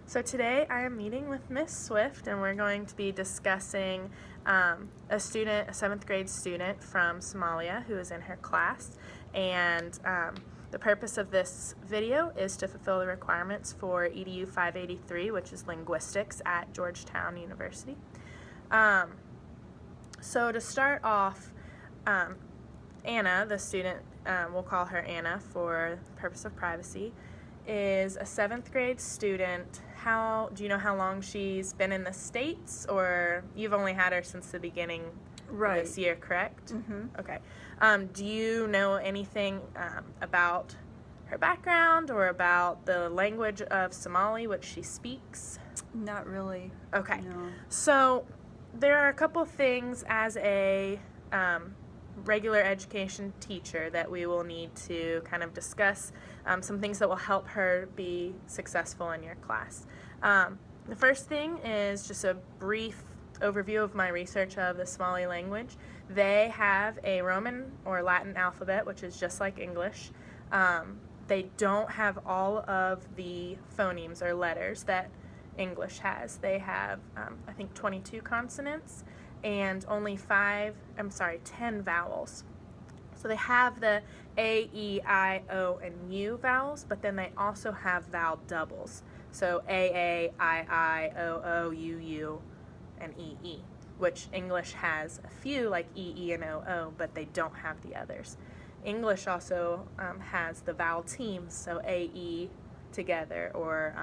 So today I am meeting with Miss Swift, and we're going to be discussing a 7th grade student from Somalia who is in her class, and the purpose of this video is to fulfill the requirements for EDU583, which is linguistics at Georgetown University. So to start off, Anna, the student, we'll call her Anna for the purpose of privacy, is a 7th grade student. Do you know how long she's been in the States, or you've only had her since the beginning of this year, correct? Mm-hmm. Okay. Do you know anything about her background or about the language of Somali, which she speaks? Not really. Okay. No. So there are a couple things as a regular education teacher that we will need to kind of discuss, some things that will help her be successful in your class. The first thing is just a brief overview of my research of the Somali language. They have a Roman or Latin alphabet, which is just like English. They don't have all of the phonemes or letters that English has. They have, I think, 22 consonants and only 10 vowels. So they have the A, E, I, O, and U vowels, but then they also have vowel doubles. So A, I, O, O, U, and E, which English has a few, like E, and O, but they don't have the others. English also has the vowel teams, so A, E together, or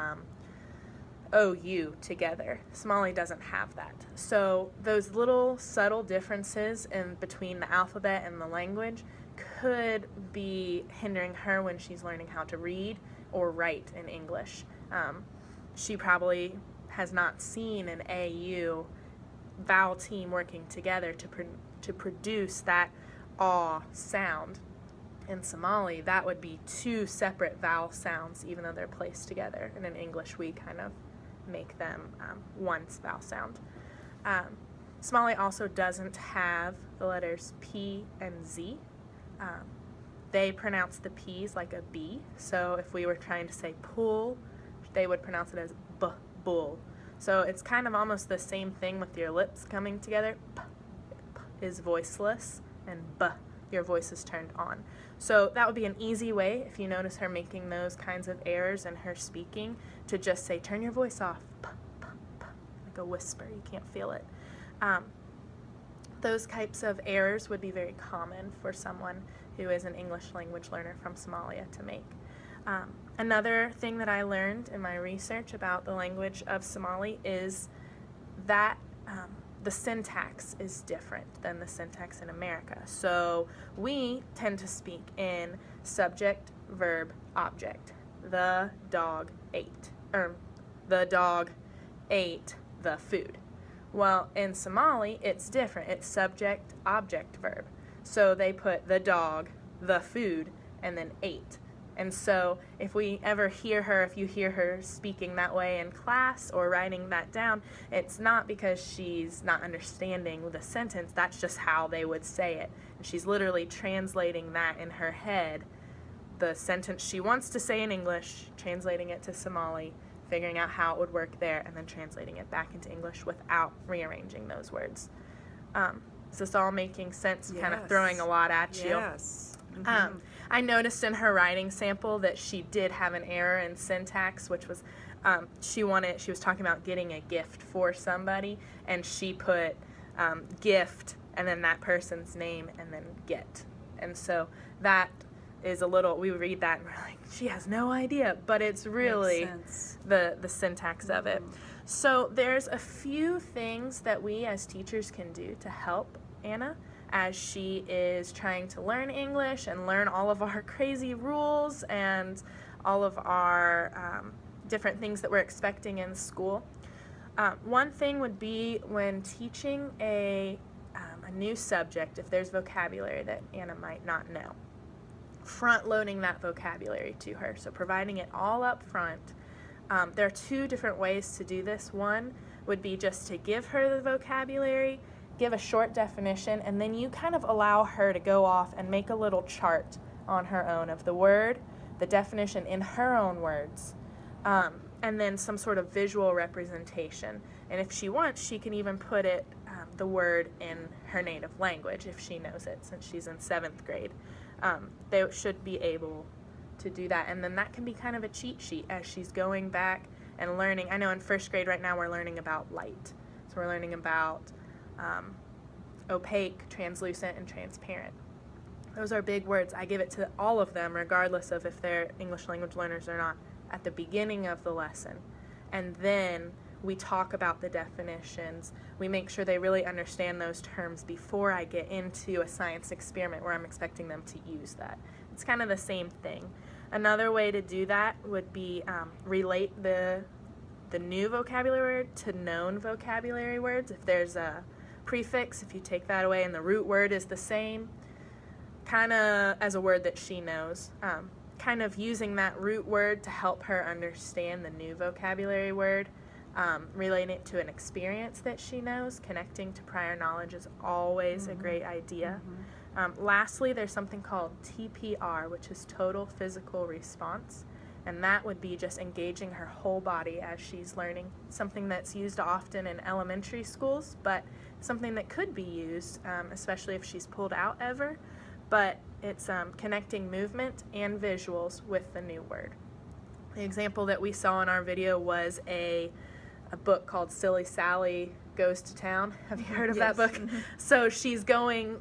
OU together. Somali doesn't have that. So those little subtle differences in between the alphabet and the language could be hindering her when she's learning how to read or write in English. She probably has not seen an AU vowel team working together to produce that aw sound. In Somali, that would be two separate vowel sounds, even though they're placed together. And in English, we kind of make them one vowel sound. Somali also doesn't have the letters P and Z. They pronounce the P's like a B. So if we were trying to say pool, they would pronounce it as b, bull. So it's kind of almost the same thing with your lips coming together. P is voiceless, and b, your voice is turned on. So that would be an easy way, if you notice her making those kinds of errors in her speaking, to just say, turn your voice off, p, p, p, like a whisper, you can't feel it. Those types of errors would be very common for someone who is an English language learner from Somalia to make. Another thing that I learned in my research about the language of Somali is that the syntax is different than the syntax in America. So we tend to speak in subject, verb, object. The dog ate, or the dog ate the food. Well, in Somali, it's different. It's subject, object, verb. So they put the dog, the food, and then ate. And so if you hear her speaking that way in class or writing that down, it's not because she's not understanding the sentence. That's just how they would say it. And she's literally translating that in her head, the sentence she wants to say in English, translating it to Somali, figuring out how it would work there, and then translating it back into English without rearranging those words. Is this all making sense? Yes. Kind of throwing a lot at you? Yes. Mm-hmm. I noticed in her writing sample that she did have an error in syntax, which was she was talking about getting a gift for somebody, and she put gift and then that person's name and then get. And so that is we read that and we're like, she has no idea, but it's really the syntax of it. So there's a few things that we as teachers can do to help Anna as she is trying to learn English and learn all of our crazy rules and all of our different things that we're expecting in school. One thing would be when teaching a new subject, if there's vocabulary that Anna might not know, front-loading that vocabulary to her, so providing it all up front. There are two different ways to do this. One would be just to give her the vocabulary, give a short definition, and then you kind of allow her to go off and make a little chart on her own of the word, the definition in her own words, and then some sort of visual representation. And if she wants, she can even put it, the word in her native language if she knows it, since she's in 7th grade. They should be able to do that. And then that can be kind of a cheat sheet as she's going back and learning. I know in 1st grade right now we're learning about light. So we're learning about opaque, translucent, and transparent. Those are big words. I give it to all of them, regardless of if they're English language learners or not, at the beginning of the lesson. And then we talk about the definitions. We make sure they really understand those terms before I get into a science experiment where I'm expecting them to use that. It's kind of the same thing. Another way to do that would be relate the new vocabulary word to known vocabulary words. If there's a prefix, if you take that away and the root word is the same, kind of as a word that she knows, kind of using that root word to help her understand the new vocabulary word, relating it to an experience that she knows. Connecting to prior knowledge is always a great idea. Lastly, there's something called TPR, which is total physical response, and that would be just engaging her whole body as she's learning, something that's used often in elementary schools, but something that could be used, especially if she's pulled out ever. But it's connecting movement and visuals with the new word. The example that we saw in our video was a book called Silly Sally Goes to Town. Have you heard of that book? So she's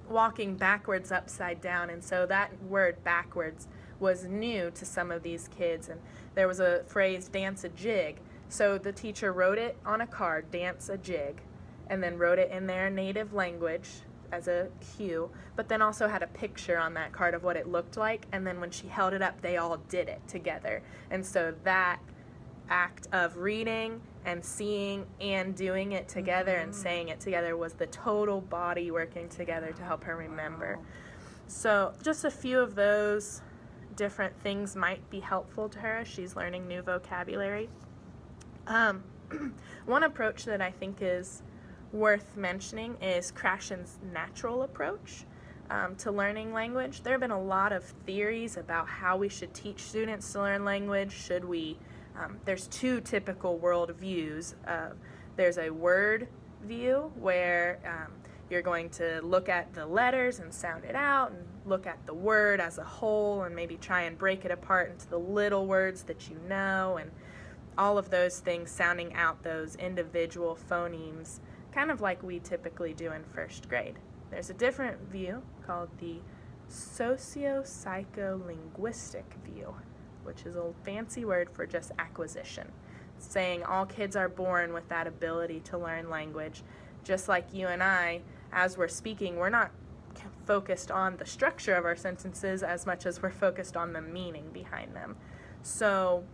walking backwards upside down, and so that word backwards was new to some of these kids. And there was a phrase, dance a jig. So the teacher wrote it on a card, dance a jig, and then wrote it in their native language as a cue, but then also had a picture on that card of what it looked like, and then when she held it up, they all did it together. And so that act of reading and seeing and doing it together and saying it together was the total body working together to help her remember. So just a few of those different things might be helpful to her as she's learning new vocabulary. One approach that I think is worth mentioning is Krashen's natural approach to learning language. There have been a lot of theories about how we should teach students to learn language. Should we? There's 2 typical world views. There's a word view where you're going to look at the letters and sound it out and look at the word as a whole and maybe try and break it apart into the little words that you know, and all of those things, sounding out those individual phonemes, kind of like we typically do in 1st grade. There's a different view called the socio-psycholinguistic view, which is a fancy word for just acquisition, saying all kids are born with that ability to learn language. Just like you and I, as we're speaking, we're not focused on the structure of our sentences as much as we're focused on the meaning behind them. So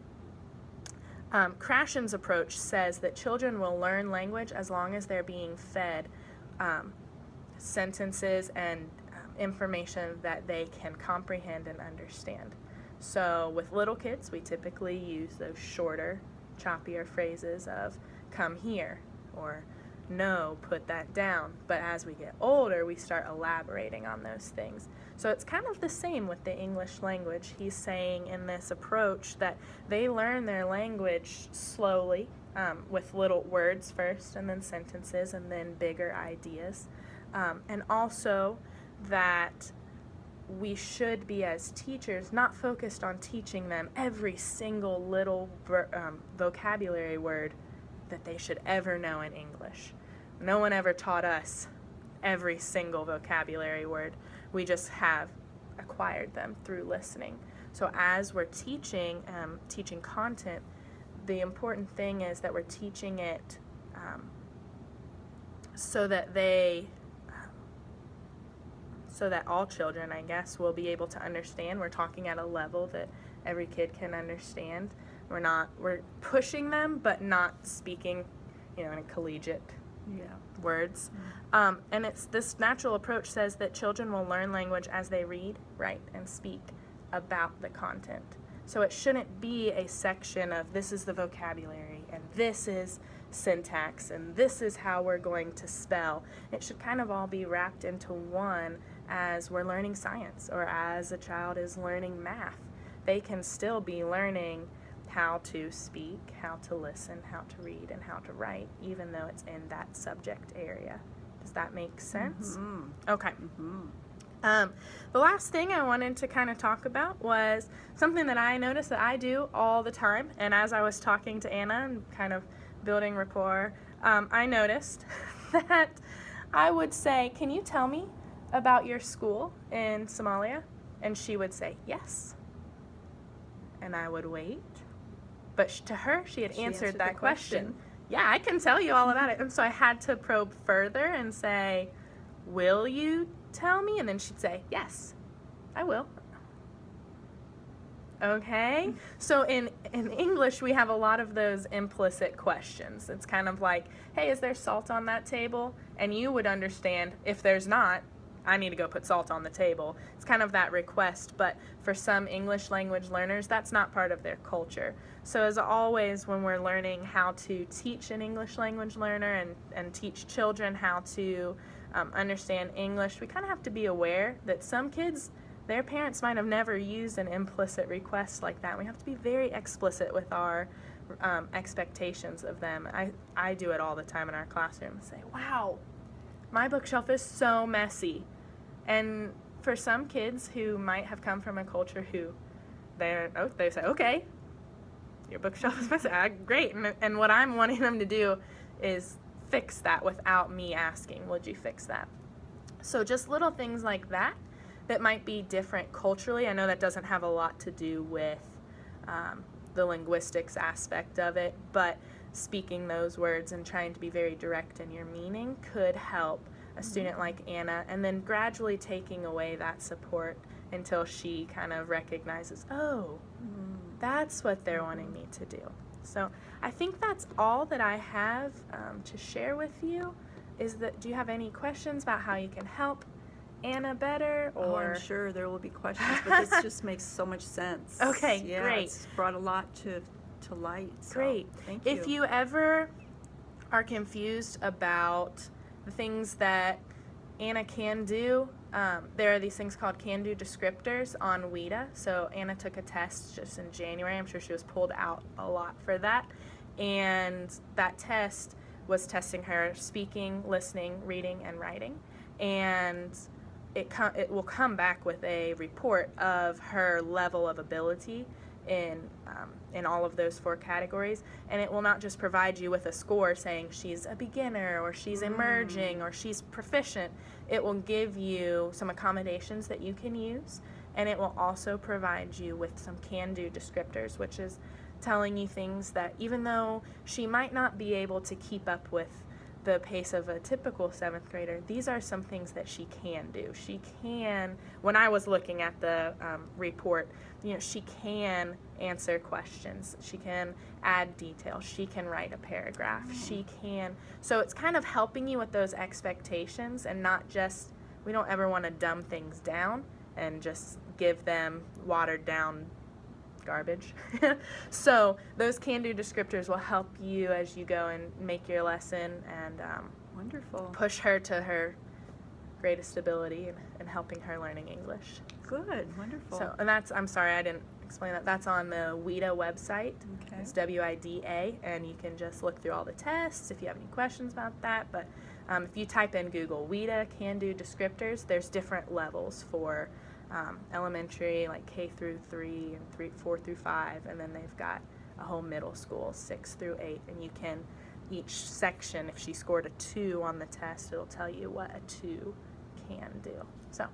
Krashen's approach says that children will learn language as long as they're being fed sentences and information that they can comprehend and understand. So with little kids, we typically use those shorter, choppier phrases of come here or no, put that down. But as we get older, we start elaborating on those things. So it's kind of the same with the English language. He's saying in this approach that they learn their language slowly, with little words first, and then sentences, and then bigger ideas. And also that we should be, as teachers, not focused on teaching them every single little vocabulary word that they should ever know in English. No one ever taught us every single vocabulary word. We just have acquired them through listening. So as we're teaching content, the important thing is that we're teaching it so that all children, I guess, will be able to understand. We're talking at a level that every kid can understand. We're pushing them, but not speaking, in a collegiate words. And it's this natural approach says that children will learn language as they read, write, and speak about the content. So it shouldn't be a section of this is the vocabulary and this is syntax and this is how we're going to spell. It should kind of all be wrapped into one as we're learning science or as a child is learning math. They can still be learning how to speak, how to listen, how to read, and how to write, even though it's in that subject area. Does that make sense? Mm-hmm. Okay. Mm-hmm. The last thing I wanted to kind of talk about was something that I noticed that I do all the time. And as I was talking to Anna and kind of building rapport, I noticed that I would say, "Can you tell me about your school in Somalia?" And she would say, "Yes." And I would wait. But to her, she had answered the that question. Yeah, I can tell you all about it. And so I had to probe further and say, "Will you tell me?" And then she'd say, "Yes, I will." Okay? So in English, we have a lot of those implicit questions. It's kind of like, "Hey, is there salt on that table?" And you would understand, if there's not, I need to go put salt on the table. It's kind of that request, but for some English language learners, that's not part of their culture. So as always, when we're learning how to teach an English language learner and teach children how to understand English, we kind of have to be aware that some kids, their parents might have never used an implicit request like that. We have to be very explicit with our expectations of them. I do it all the time in our classroom. Say, "Wow, my bookshelf is so messy." And for some kids who might have come from a culture who they say, "Okay, your bookshelf is messy." Great. And what I'm wanting them to do is fix that without me asking, "Would you fix that?" So just little things like that might be different culturally. I know that doesn't have a lot to do with the linguistics aspect of it, but speaking those words and trying to be very direct in your meaning could help a student like Anna, and then gradually taking away that support until she kind of recognizes, "Oh, that's what they're wanting me to do." So I think that's all that I have to share with you. Do you have any questions about how you can help Anna better? Oh, Or I'm sure there will be questions, but this just makes so much sense. Okay, yeah, great. It's brought a lot to light. So Great. Thank you. If you ever are confused about the things that Anna can do, there are these things called can-do descriptors on WIDA. So Anna took a test just in January. I'm sure she was pulled out a lot for that. And that test was testing her speaking, listening, reading, and writing. And it will come back with a report of her level of ability in all of those 4 categories, and it will not just provide you with a score saying she's a beginner or she's emerging or she's proficient. It will give you some accommodations that you can use, and it will also provide you with some can-do descriptors, which is telling you things that even though she might not be able to keep up with the pace of a typical 7th grader, these are some things that she can do. She can, when I was looking at the report, she can answer questions. She can add detail. She can write a paragraph. She can. So it's kind of helping you with those expectations, and not just, we don't ever want to dumb things down and just give them watered down garbage. So those can-do descriptors will help you as you go and make your lesson and Wonderful. push her to her greatest ability and helping her learning English. Good. Wonderful. So, and that's, I'm sorry I didn't explain that. That's on the WIDA website. Okay. It's WIDA, and you can just look through all the tests if you have any questions about that. But if you type in Google WIDA can-do descriptors, there's different levels for elementary, like K through 3 and 4 through 5, and then they've got a whole middle school, 6 through 8, and you can, each section, if she scored a 2 on the test, it'll tell you what a 2 can do. So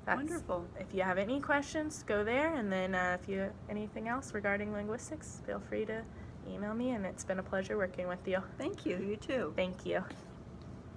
that's Wonderful. If you have any questions, go there, and then if you have anything else regarding linguistics, feel free to email me, and it's been a pleasure working with you. Thank you. You too. Thank you.